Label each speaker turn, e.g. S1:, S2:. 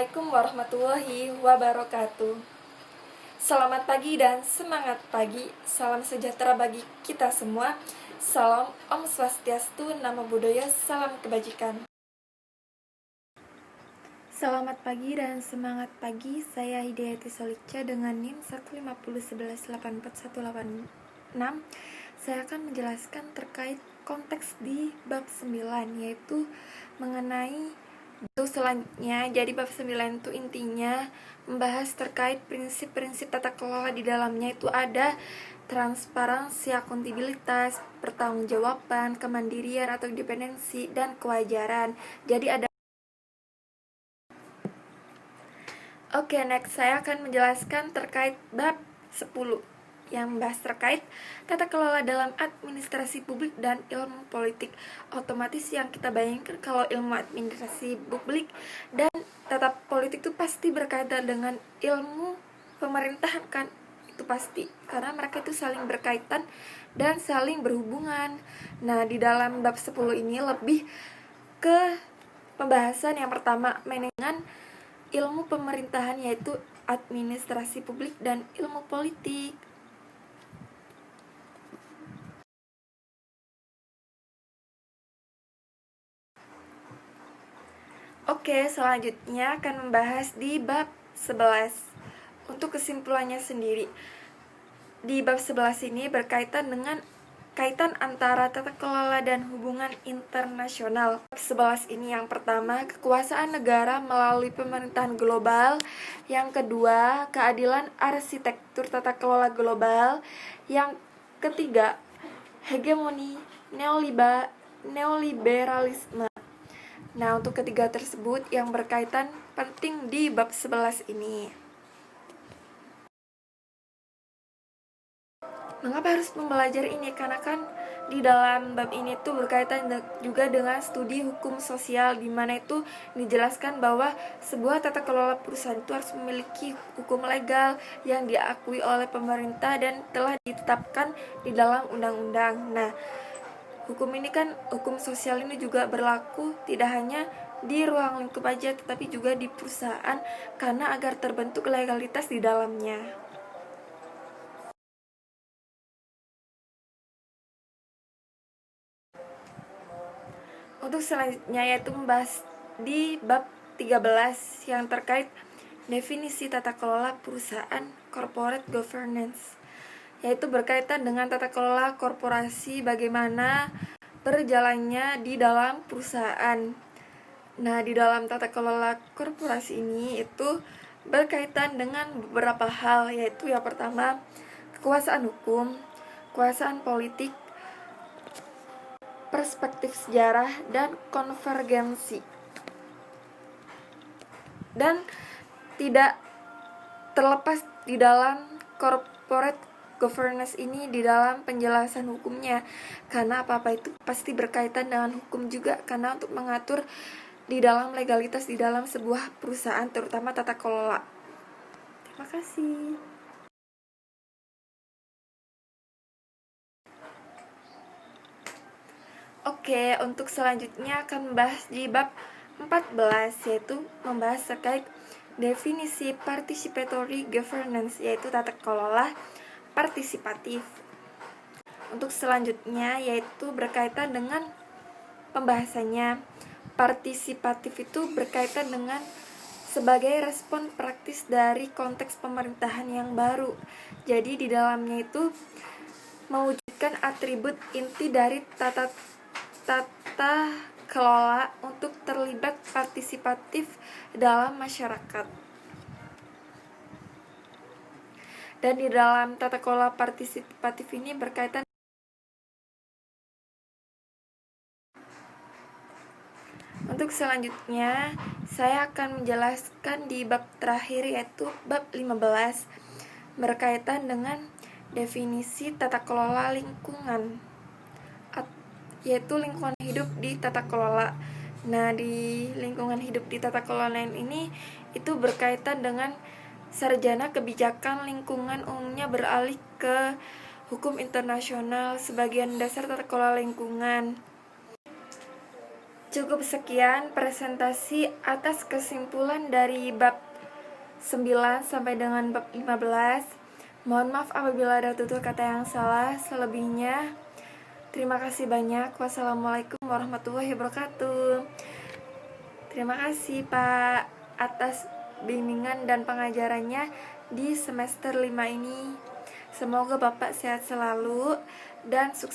S1: Assalamualaikum warahmatullahi wabarakatuh. Selamat pagi dan semangat pagi. Salam sejahtera bagi kita semua. Salam Om Swastiastu, Namo Buddhaya, salam kebajikan. Selamat pagi dan semangat pagi. Saya Hidayati Solikcha dengan NIM 15011841886. Saya akan menjelaskan terkait konteks di bab 9, yaitu mengenai untuk selanjutnya. Jadi bab 9 itu intinya membahas terkait prinsip-prinsip tata kelola. Di dalamnya itu ada transparansi, akuntabilitas, pertanggungjawaban, kemandirian atau independensi, dan kewajaran. Jadi ada Oke, next saya akan menjelaskan terkait bab 10 yang membahas terkait tata kelola dalam administrasi publik dan ilmu politik. Otomatis yang kita bayangkan kalau ilmu administrasi publik dan tata politik itu pasti berkaitan dengan ilmu pemerintahan, kan? Itu pasti, karena mereka itu saling berkaitan dan saling berhubungan. Nah, di dalam bab 10 ini lebih ke pembahasan yang pertama manajemen ilmu pemerintahan, yaitu administrasi publik dan ilmu politik. Oke, selanjutnya akan membahas di bab 11. Untuk kesimpulannya sendiri, di bab 11 ini berkaitan dengan kaitan antara tata kelola dan hubungan internasional. Bab 11 ini yang pertama, kekuasaan negara melalui pemerintahan global. Yang kedua, keadilan arsitektur tata kelola global. Yang ketiga, hegemoni neoliberalisme. Nah, untuk ketiga tersebut yang berkaitan penting di bab 11 ini. Mengapa harus mempelajari ini? Karena kan di dalam bab ini tuh berkaitan juga dengan studi hukum sosial, di mana itu dijelaskan bahwa sebuah tata kelola perusahaan itu harus memiliki hukum legal yang diakui oleh pemerintah dan telah ditetapkan di dalam undang-undang. Nah, hukum ini kan, hukum sosial ini juga berlaku tidak hanya di ruang lingkup aja, tetapi juga di perusahaan, karena agar terbentuk legalitas di dalamnya. Untuk selanjutnya yaitu membahas di bab 13 yang terkait definisi tata kelola perusahaan, corporate governance, yaitu berkaitan dengan tata kelola korporasi, bagaimana berjalannya di dalam perusahaan. Nah, di dalam tata kelola korporasi ini itu berkaitan dengan beberapa hal, yaitu yang pertama, kekuasaan hukum, kekuasaan politik, perspektif sejarah, dan konvergensi. Dan tidak terlepas di dalam corporate governance ini di dalam penjelasan hukumnya, karena apa-apa itu pasti berkaitan dengan hukum juga, karena untuk mengatur di dalam legalitas di dalam sebuah perusahaan, terutama tata kelola. Terima kasih. Oke, untuk selanjutnya akan membahas di bab 14, yaitu membahas terkait definisi participatory governance, yaitu tata kelola partisipatif. Untuk selanjutnya yaitu berkaitan dengan pembahasannya. Partisipatif itu berkaitan dengan sebagai respon praktis dari konteks pemerintahan yang baru. Jadi di dalamnya itu mewujudkan atribut inti dari tata kelola untuk terlibat partisipatif dalam masyarakat. Dan di dalam tata kelola partisipatif ini berkaitan. Untuk selanjutnya saya akan menjelaskan di bab terakhir, yaitu bab 15, berkaitan dengan definisi tata kelola lingkungan, yaitu lingkungan hidup di tata kelola. Nah, di lingkungan hidup di tata kelola ini itu berkaitan dengan sarjana kebijakan lingkungan, umumnya beralih ke hukum internasional sebagian dasar tata kelola lingkungan. Cukup sekian presentasi atas kesimpulan dari bab 9 sampai dengan bab 15. Mohon maaf apabila ada tutur kata yang salah. Selebihnya, terima kasih banyak. Wassalamualaikum warahmatullahi wabarakatuh. Terima kasih Pak atas bimbingan dan pengajarannya di semester 5 ini. Semoga Bapak sehat selalu dan sukses